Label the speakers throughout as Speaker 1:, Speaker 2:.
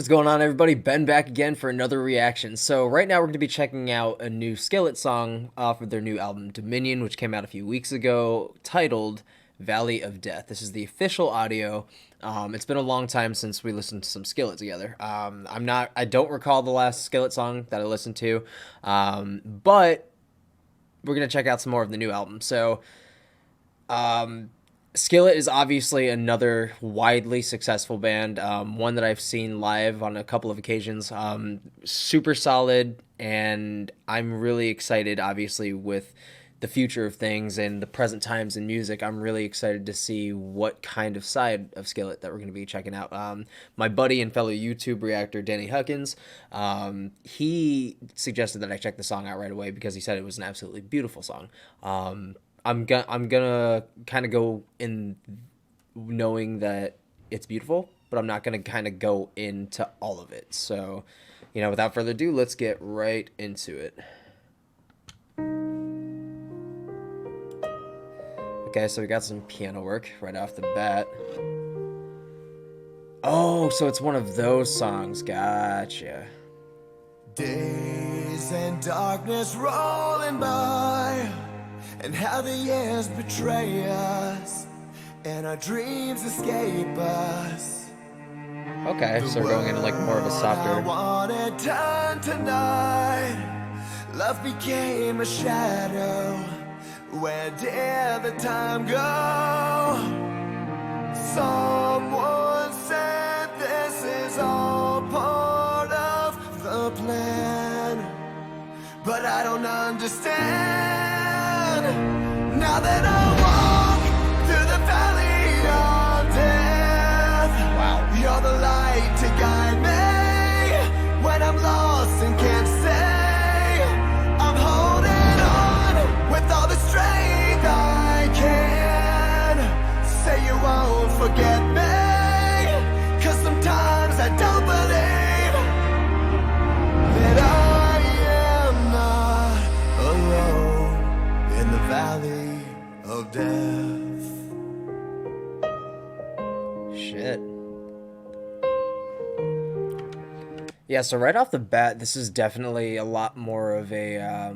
Speaker 1: going on, everybody? Ben back again for another reaction. So right now we're going to be checking out a new Skillet song off of their new album Dominion, which came out a few weeks ago, titled Valley of Death. This is the official audio. It's been a long time since we listened to some Skillet together. I don't recall the last Skillet song that I listened to, but we're going to check out some more of the new album. So, Skillet is obviously another widely successful band, one that I've seen live on a couple of occasions. Super solid, and I'm really excited, obviously, with the future of things and the present times in music. I'm really excited to see what kind of side of Skillet that we're going to be checking out. My buddy and fellow YouTube reactor, Danny Huckins, he suggested that I check the song out right away because he said it was an absolutely beautiful song. I'm gonna kind of go in knowing that it's beautiful, but I'm not gonna kind of go into all of it. So, without further ado, let's get right into it. Okay, so we got some piano work right off the bat. Oh, so it's one of those songs. Gotcha.
Speaker 2: Days and darkness rolling by, and how the years betray us, and our dreams escape us.
Speaker 1: Okay, so we're going into like more of a softer.
Speaker 2: I wanted turned to night. Love became a shadow. Where did the time go? Someone said this is all part of the plan, but I don't understand. Now that I walk through the valley of death,
Speaker 1: Wow.
Speaker 2: You're the light to guide me when I'm lost and can't say. I'm holding on with all the strength I can. Say you won't forget me, 'cause sometimes I don't believe that I am not alone in the valley of death.
Speaker 1: Shit. Yeah, so right off the bat, this is definitely a lot more of a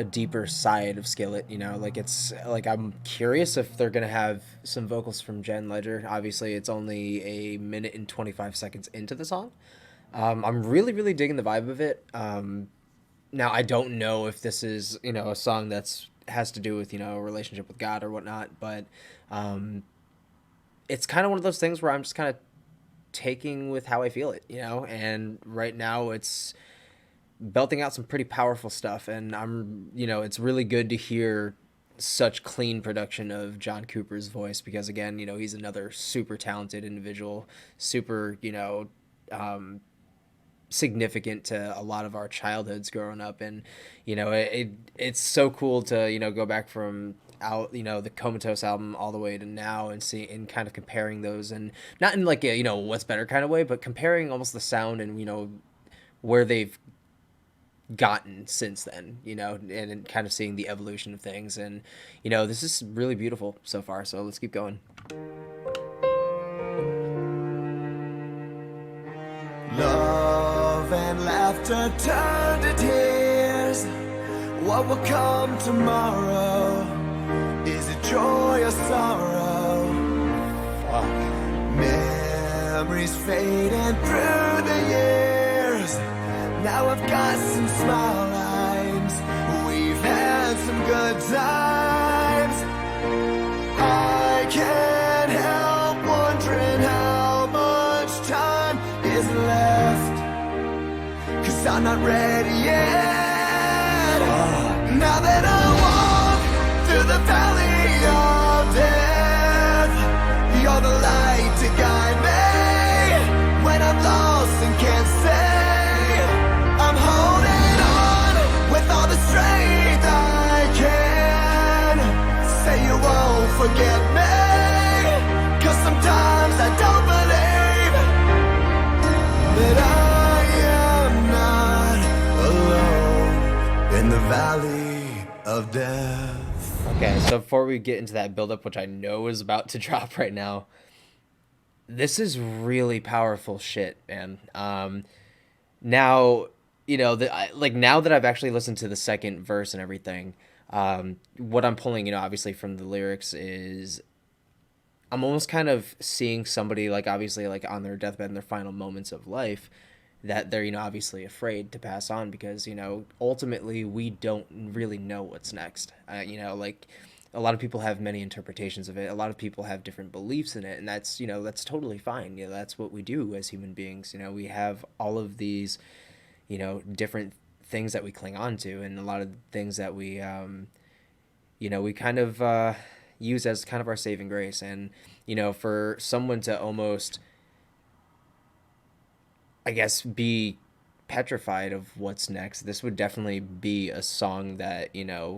Speaker 1: deeper side of Skillet. It's like I'm curious if they're gonna have some vocals from Jen Ledger. Obviously, it's only a minute and 25 seconds into the song. I'm really, really digging the vibe of it. Now I don't know if this is a song that's has to do with a relationship with God or whatnot, but it's kind of one of those things where I'm just kind of taking with how I feel it, and right now it's belting out some pretty powerful stuff, and it's really good to hear such clean production of John Cooper's voice, because again, he's another super talented individual, super, significant to a lot of our childhoods growing up, and it's so cool to go back from out the Comatose album all the way to now and see and kind of comparing those, and not in like a what's better kind of way, but comparing almost the sound and where they've gotten since then, and kind of seeing the evolution of things, and this is really beautiful so far, so let's keep going.
Speaker 2: Love and laughter turn to tears. What will come tomorrow? Is it joy or sorrow?
Speaker 1: Fuck.
Speaker 2: Memories fading through the years. Now I've got some smile lines. We've had some good times. I can't help wondering how much time is left, 'cause I'm not ready yet. Now that I walk through the valley of death, you're the light to guide me when I'm lost and can't say. I'm holding on with all the strength I can. Say you won't forget me, 'cause sometimes I don't believe that I am not alone in the valley of death.
Speaker 1: Okay, so before we get into that buildup, which I know is about to drop right now, This is really powerful shit, man. Now, like now that I've actually listened to the second verse and everything, what I'm pulling, obviously from the lyrics is I'm almost kind of seeing somebody like obviously like on their deathbed in their final moments of life that they're obviously afraid to pass on because ultimately we don't really know what's next. Like a lot of people have many interpretations of it. A lot of people have different beliefs in it, and that's totally fine. That's what we do as human beings. We have all of these different things that we cling on to, and a lot of things that we kind of use as kind of our saving grace. And for someone to almost, I guess, be petrified of what's next, this would definitely be a song that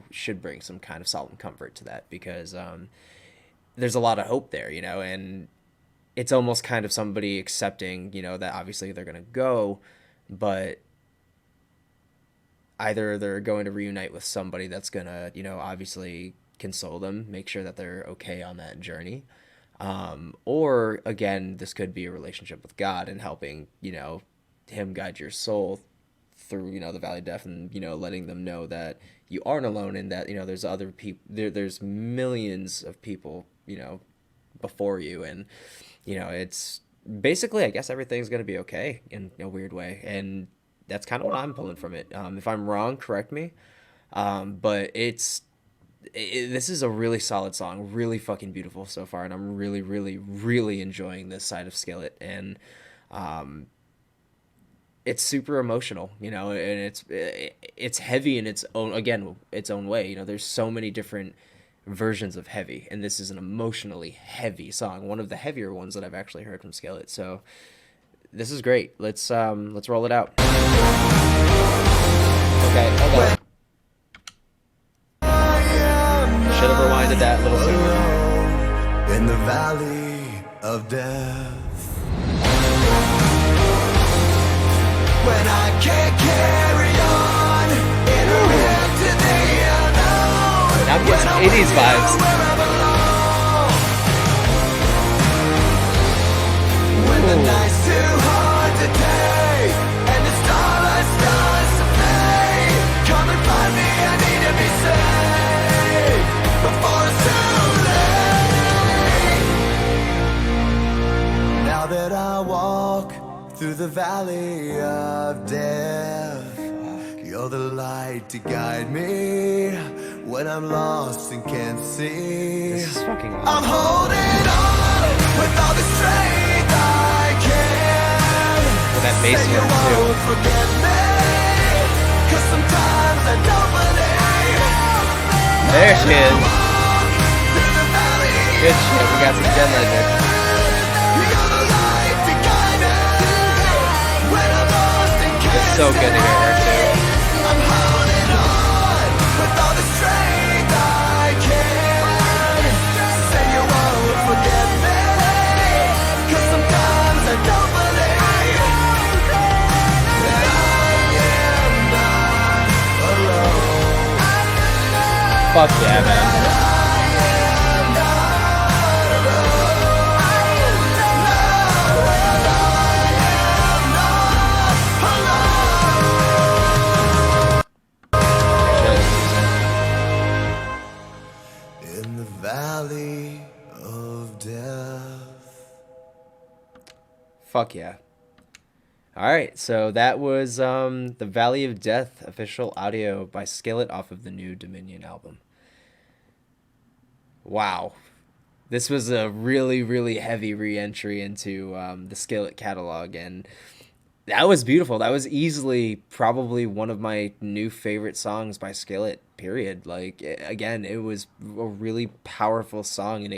Speaker 1: should bring some kind of solid comfort to that, because there's a lot of hope there, and it's almost kind of somebody accepting that obviously they're gonna go, but either they're going to reunite with somebody that's gonna obviously console them, make sure that they're okay on that journey, or again, this could be a relationship with God and helping him guide your soul through the valley of death, and letting them know that you aren't alone, and that there's other people there's millions of people before you, and it's basically, I guess, everything's gonna be okay in a weird way. And that's kind of what I'm pulling from it. If I'm wrong, correct me. But this is a really solid song, really fucking beautiful so far, and I'm really, really, really enjoying this side of Skillet. And it's super emotional, and it's heavy in its own way. There's so many different versions of heavy, and this is an emotionally heavy song, one of the heavier ones that I've actually heard from Skillet. So this is great. Let's roll it out. Okay, hold on. Should have rewinded that a little sooner.
Speaker 2: In the valley of death, when I can't carry on, into the unknown.
Speaker 1: Now I'm getting 80s vibes.
Speaker 2: When the night's too hard to take, and the starlight starts to fade, come and find me, I need to be saved before it's too late. Now that I walk through the valley of death, you're the light to guide me when I'm lost and can't see.
Speaker 1: This is fucking awesome.
Speaker 2: I'm holding on with all the strength I can.
Speaker 1: With that bass
Speaker 2: Say you
Speaker 1: work too.
Speaker 2: won't forget me, 'cause sometimes I don't believe.
Speaker 1: There she is.
Speaker 2: Through the valley
Speaker 1: Good shit. We got some Gen Legend.
Speaker 2: you're the light to guide me when I'm lost and can't
Speaker 1: It's so good to hear her too.
Speaker 2: I'm holding on with all the strength I can. Say you won't forget me, 'cause sometimes I don't believe that I am not alone.
Speaker 1: Fuck yeah, man.
Speaker 2: In the valley of death.
Speaker 1: Fuck yeah. All right, so that was the Valley of Death official audio by Skillet off of the new Dominion album. Wow. This was a really, really heavy re-entry into the Skillet catalog, and that was beautiful. That was easily probably one of my new favorite songs by Skillet, period. Like, again, it was a really powerful song, and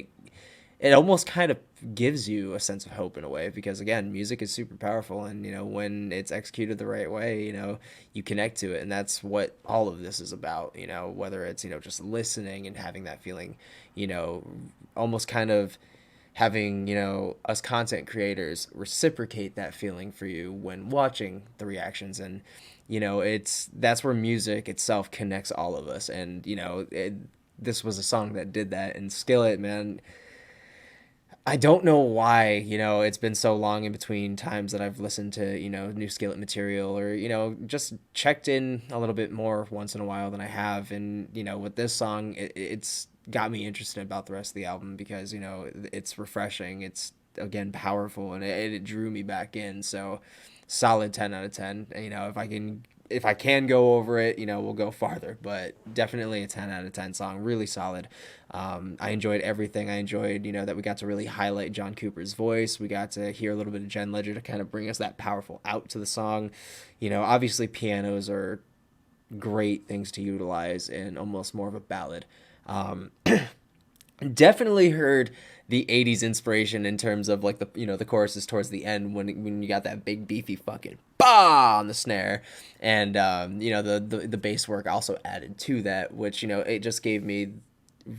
Speaker 1: it almost kind of gives you a sense of hope in a way, because again, music is super powerful, and when it's executed the right way, you connect to it, and that's what all of this is about. Whether it's just listening and having that feeling, almost kind of having us content creators reciprocate that feeling for you when watching the reactions. And that's where music itself connects all of us, and this was a song that did that. And Skillet, man, I don't know why, it's been so long in between times that I've listened to, new Skillet material or, just checked in a little bit more once in a while than I have. And, with this song, it's got me interested about the rest of the album because, it's refreshing. It's, again, powerful and it drew me back in. So solid 10 out of 10. If I can go over it, we'll go farther. But definitely a 10 out of 10 song. Really solid. I enjoyed everything. I enjoyed, that we got to really highlight John Cooper's voice. We got to hear a little bit of Jen Ledger to kind of bring us that powerful out to the song. Obviously pianos are great things to utilize in almost more of a ballad. Um, Definitely heard the 80s inspiration in terms of like the choruses towards the end when you got that big beefy fucking bah on the snare and the bass work also added to that, which it just gave me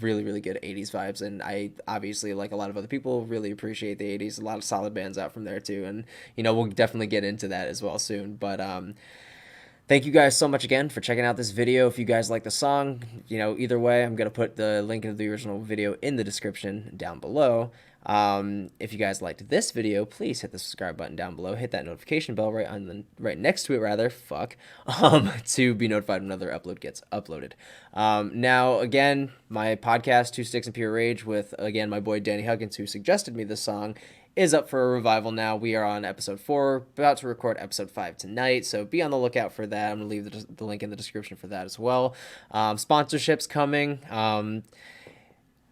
Speaker 1: really really good 80s vibes. And I obviously, like a lot of other people, really appreciate the 80s. A lot of solid bands out from there too, and we'll definitely get into that as well soon. But thank you guys so much again for checking out this video. If you guys like the song, either way, I'm going to put the link to the original video in the description down below. If you guys liked this video, please hit the subscribe button down below. Hit that notification bell right next to it, rather. Fuck. To be notified when another upload gets uploaded. Now, again, my podcast, Two Sticks and Pure Rage, with, again, my boy Danny Huggins, who suggested me this song, is up for a revival now. We are on episode 4, about to record episode 5 tonight, so be on the lookout for that. I'm going to leave the link in the description for that as well. Sponsorships coming.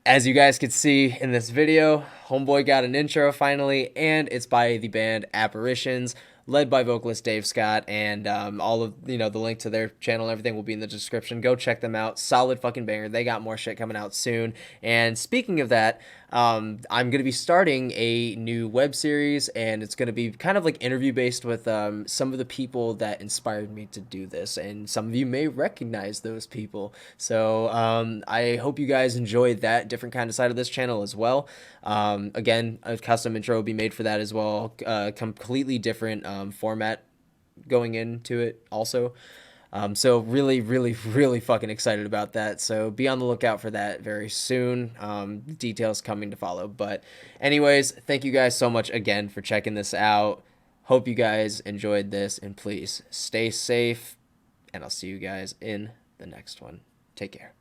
Speaker 1: As you guys could see in this video, Homeboy got an intro finally, and it's by the band Apparitions, led by vocalist Dave Scott, and all of the link to their channel and everything will be in the description. Go check them out. Solid fucking banger. They got more shit coming out soon. And speaking of that, I'm gonna be starting a new web series, and it's gonna be kind of like interview based with some of the people that inspired me to do this, and some of you may recognize those people. So I hope you guys enjoyed that different kind of side of this channel as well. Again, a custom intro will be made for that as well. Completely different format going into it also. So really, really, really fucking excited about that. So be on the lookout for that very soon. Details coming to follow. But anyways, thank you guys so much again for checking this out. Hope you guys enjoyed this, and please stay safe, and I'll see you guys in the next one. Take care.